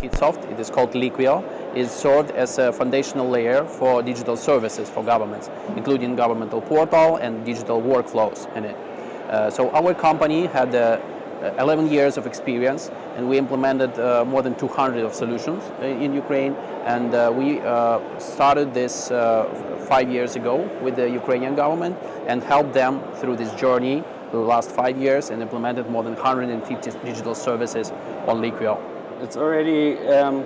Kitsoft, it is called Liquio, is served as a foundational layer for digital services for governments, including governmental portal and digital workflows in it. So our company had 11 years of experience, and we implemented more than 200 of solutions in Ukraine, and we started this 5 years ago with the Ukrainian government and helped them through this journey the last 5 years and implemented more than 150 digital services on Liquio. It's already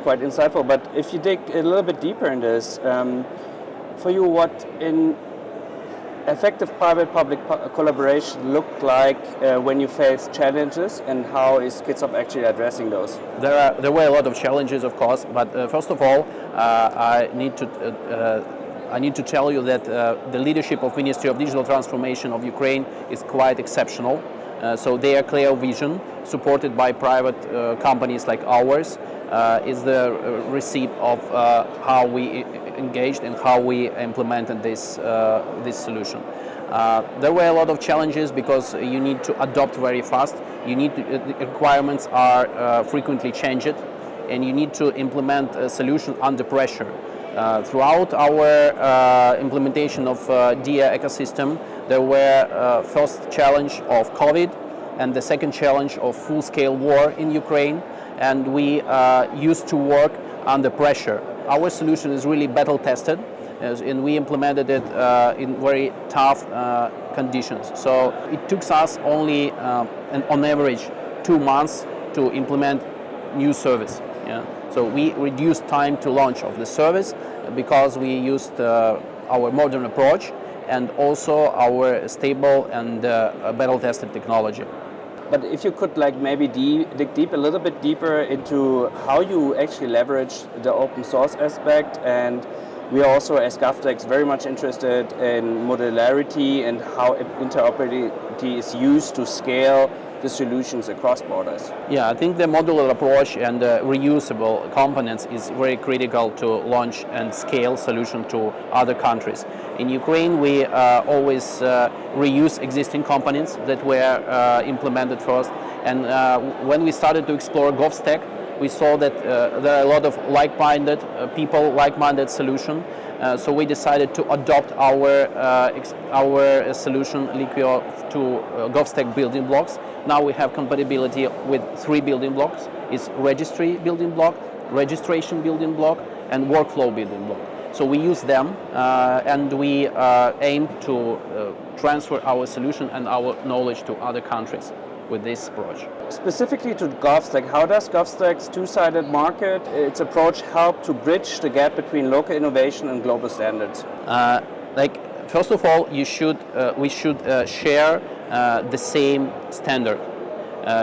quite insightful, but if you dig a little bit deeper in this, for you, what in effective private-public collaboration look like when you face challenges, and how is Kitsoft actually addressing those? There were a lot of challenges, of course, but first of all, I need to tell you that the leadership of Ministry of Digital Transformation of Ukraine is quite exceptional. So their clear vision, supported by private companies like ours, is the receipt of how we engaged and how we implemented this solution. There were a lot of challenges because you need to adopt very fast. The requirements are frequently changed, and you need to implement a solution under pressure. Throughout our implementation of Diia ecosystem, there were first challenge of COVID and the second challenge of full-scale war in Ukraine, and we used to work under pressure. Our solution is really battle-tested, and we implemented it in very tough conditions. So it took us only, on average, 2 months to implement new service. Yeah. So we reduced time to launch of the service because we used our modern approach and also our stable and battle-tested technology. But if you could maybe dig a little bit deeper into how you actually leverage the open source aspect, and we are also as GovTech very much interested in modularity and how interoperability is used to scale the solutions across borders. Yeah, I think the modular approach and reusable components is very critical to launch and scale solution to other countries. In Ukraine, we always reuse existing components that were implemented first. And when we started to explore GovStack, we saw that there are a lot of like-minded people, like-minded solution. So we decided to adopt our solution Liquio to GovStack building blocks. Now we have compatibility with 3 building blocks. It's registry building block, registration building block, and workflow building block. So we use them and we aim to transfer our solution and our knowledge to other countries with this approach. Specifically to GovStack, how does GovStack's two-sided market, its approach, help to bridge the gap between local innovation and global standards? First of all, we should share the same standard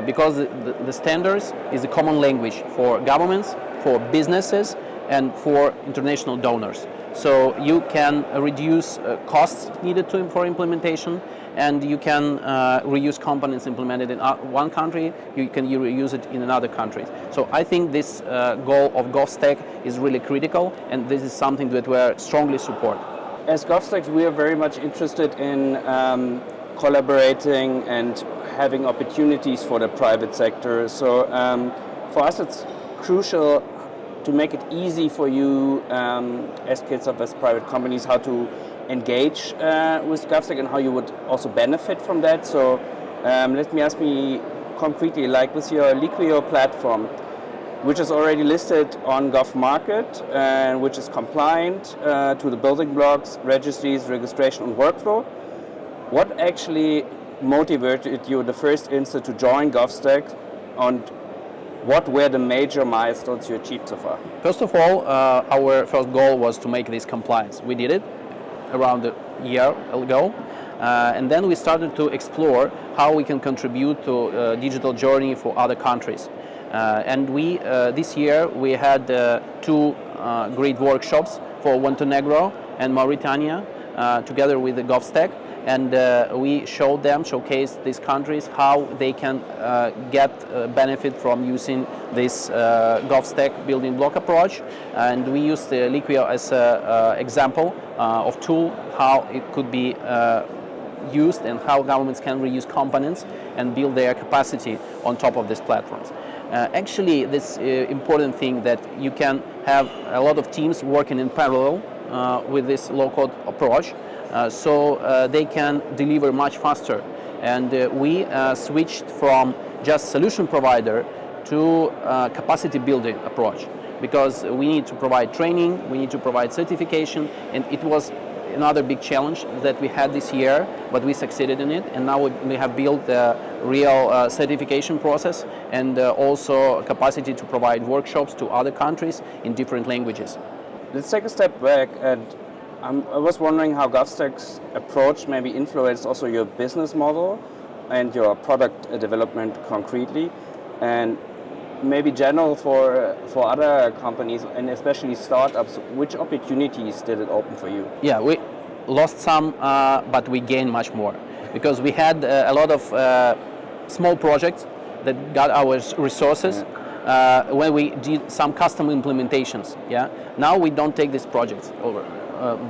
because the standards is a common language for governments, for businesses, and for international donors. So you can reduce costs needed for implementation, and you can reuse components implemented in one country, you can reuse it in another country. So I think this goal of GovStack is really critical, and this is something that we strongly support. As GovStack, we are very much interested in collaborating and having opportunities for the private sector. So for us, it's crucial to make it easy for you as Kitsoft, as private companies, how to engage with GovStack and how you would also benefit from that. So let me ask me concretely, like with your Liquio platform, which is already listed on GovMarket and which is compliant to the building blocks, registries, registration, and workflow. What actually motivated you in the first instance to join GovStack, and what were the major milestones you achieved so far? First of all, our first goal was to make this compliance. We did it around a year ago. And then we started to explore how we can contribute to digital journey for other countries. And we this year we had 2 great workshops for Montenegro and Mauritania together with the GovStack, and we showcased these countries how they can get benefit from using this GovStack building block approach, and we used the Liquio as an example of tool how it could be used and how governments can reuse components and build their capacity on top of these platforms. Actually, this important thing that you can have a lot of teams working in parallel with this low-code approach, so they can deliver much faster. And we switched from just solution provider to capacity building approach, because we need to provide training, we need to provide certification, and it was another big challenge that we had this year, but we succeeded in it, and now we have built a real certification process and also a capacity to provide workshops to other countries in different languages. Let's take a step back, and I was wondering how GovStack's approach maybe influenced also your business model and your product development concretely, and maybe general for other companies and especially startups, which opportunities did it open for you? Yeah, we lost some, but we gained much more, because we had a lot of small projects that got our resources when we did some custom implementations. Yeah, now we don't take these projects over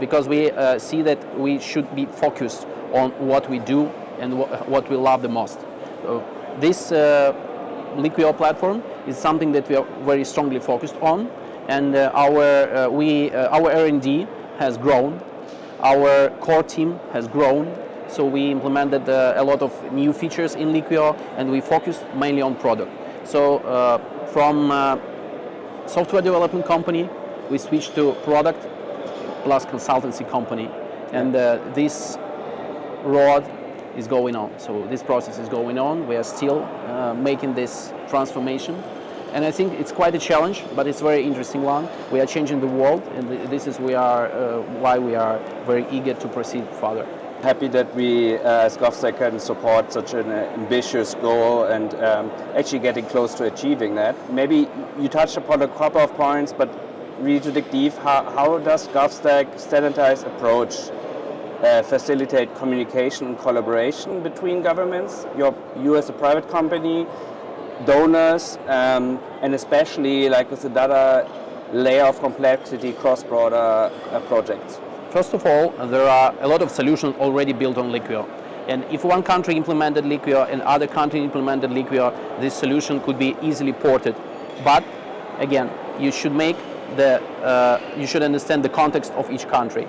because we see that we should be focused on what we do and what we love the most. This Liquio platform is something that we are very strongly focused on, and our R&D has grown, our core team has grown, so we implemented a lot of new features in Liquio, and we focused mainly on product. So from software development company, we switched to product plus consultancy company, and this road is going on. So this process is going on. We are still making this transformation, and I think it's quite a challenge, but it's a very interesting one. We are changing the world, and this is why we are very eager to proceed further. Happy that we as GovTech can support such an ambitious goal and actually getting close to achieving that. Maybe you touched upon a couple of points, but really to dig deep, how does GovTech standardized approach facilitate communication and collaboration between governments, you as a private company, donors, and especially like with the data layer of complexity cross-border projects? First of all, there are a lot of solutions already built on Liquio. And if one country implemented Liquio and other country implemented Liquio, this solution could be easily ported. But again, you should understand the context of each country.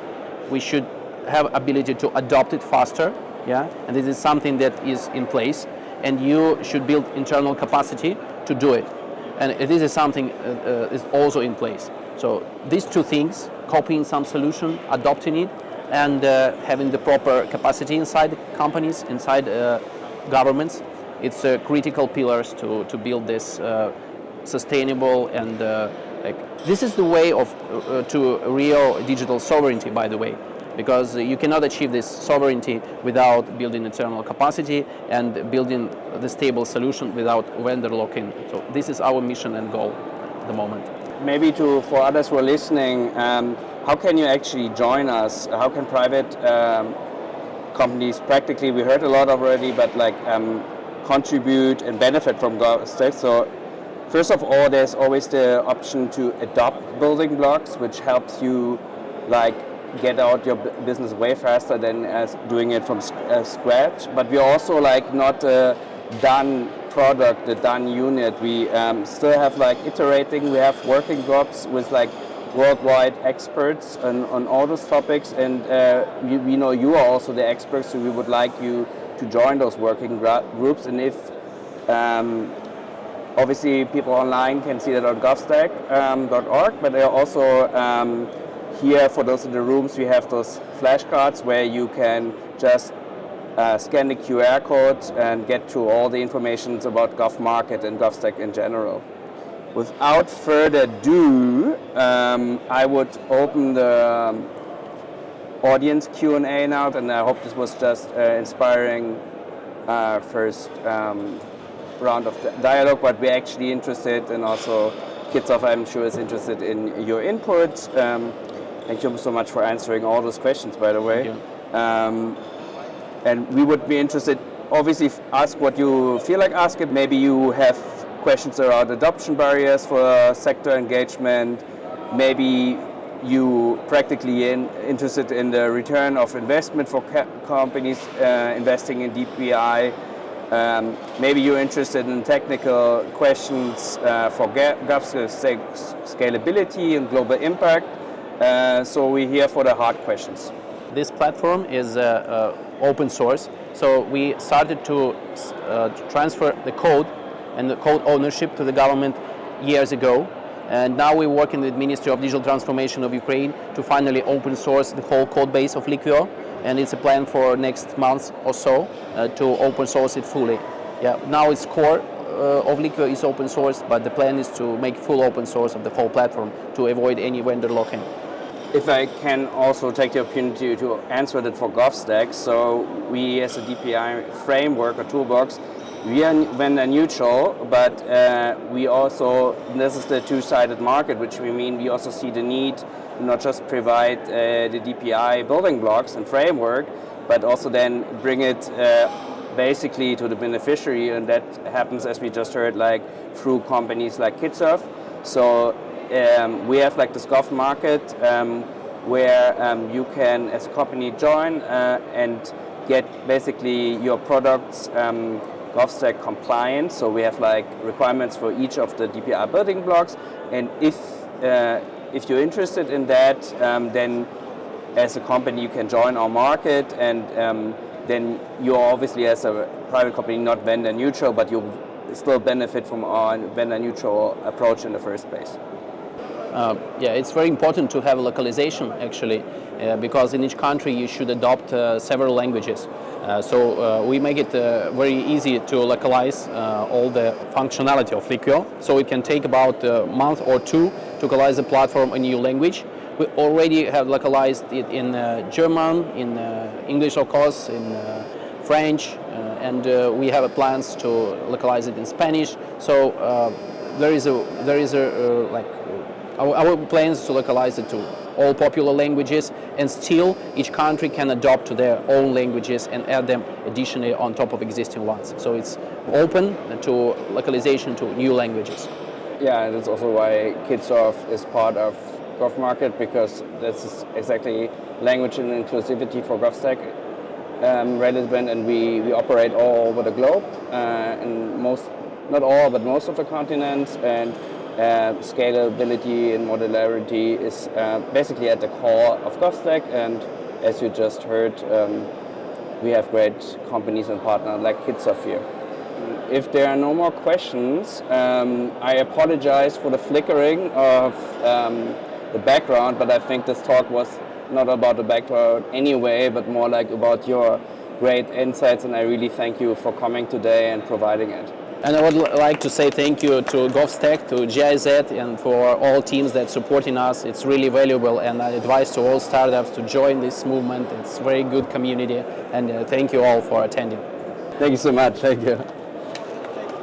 We should have ability to adopt it faster, yeah, and this is something that is in place, and you should build internal capacity to do it, and this is something is also in place. So these two things, copying some solution, adopting it, and having the proper capacity inside companies, inside governments, it's critical pillars to build this sustainable and this is the way of to real digital sovereignty, by the way, because you cannot achieve this sovereignty without building internal capacity and building the stable solution without vendor lock-in. So this is our mission and goal at the moment. Maybe for others who are listening, how can you actually join us? How can private companies practically, we heard a lot already, but like contribute and benefit from GovStack? So first of all, there's always the option to adopt building blocks, which helps you like get out your business way faster than as doing it from scratch. But we're also like not a done product, a done unit. We still have like iterating. We have working groups with like worldwide experts on all those topics, and we know you are also the experts, so we would like you to join those working groups. And if obviously people online can see that on govstack.org, but they're also here, for those in the rooms, we have those flashcards where you can just scan the QR code and get to all the information about GovMarket and GovStack in general. Without further ado, I would open the audience Q&A now, and I hope this was just inspiring first round of dialogue, but we're actually interested, and also Kyiv, I'm sure, is interested in your input. Thank you so much for answering all those questions, by the way. And we would be interested, obviously, ask what you feel like asking. Maybe you have questions around adoption barriers for sector engagement. Maybe you practically interested in the return of investment for companies investing in DPI. Maybe you're interested in technical questions for GovStack scalability and global impact. So we're here for the hard questions. This platform is open source, so we started to transfer the code and the code ownership to the government years ago. And now we're working with the Ministry of Digital Transformation of Ukraine to finally open source the whole code base of Liquio. And it's a plan for next month or so to open source it fully. Yeah, now its core of Liquio is open source, but the plan is to make full open source of the whole platform to avoid any vendor lock-in. If I can also take the opportunity to answer that for GovStack, so we as a DPI framework or toolbox, we are vendor neutral, but we also, this is the two-sided market, which we also see the need to not just provide the DPI building blocks and framework, but also then bring it basically to the beneficiary, and that happens, as we just heard, like through companies like Kyiv. So we have like this Gov market where you can, as a company, join and get basically your products GovStack compliant. So we have like requirements for each of the DPI building blocks, and if you're interested in that, then as a company you can join our market, and then you're obviously as a private company not vendor neutral, but you still benefit from our vendor neutral approach in the first place. Yeah, it's very important to have localization actually, because in each country you should adopt several languages. So we make it very easy to localize all the functionality of Liquio. So it can take about a month or two to localize the platform in a new language. We already have localized it in German, in English of course, in French, and we have plans to localize it in Spanish. So our plans to localize it to all popular languages, and still each country can adopt to their own languages and add them additionally on top of existing ones. So it's open to localization to new languages. Yeah, and that's also why Kyiv is part of Gov Market, because this is exactly language and inclusivity for GovStack relevant, and we operate all over the globe, in most, not all, but most of the continents, and scalability and modularity is basically at the core of GovStack, and as you just heard, we have great companies and partners like Kyiv here. If there are no more questions, I apologize for the flickering of the background, but I think this talk was not about the background anyway, but more like about your great insights, and I really thank you for coming today and providing it. And I would like to say thank you to GovStack, to GIZ, and for all teams that supporting us. It's really valuable, and I advise to all startups to join this movement. It's a very good community, and thank you all for attending. Thank you so much. Thank you.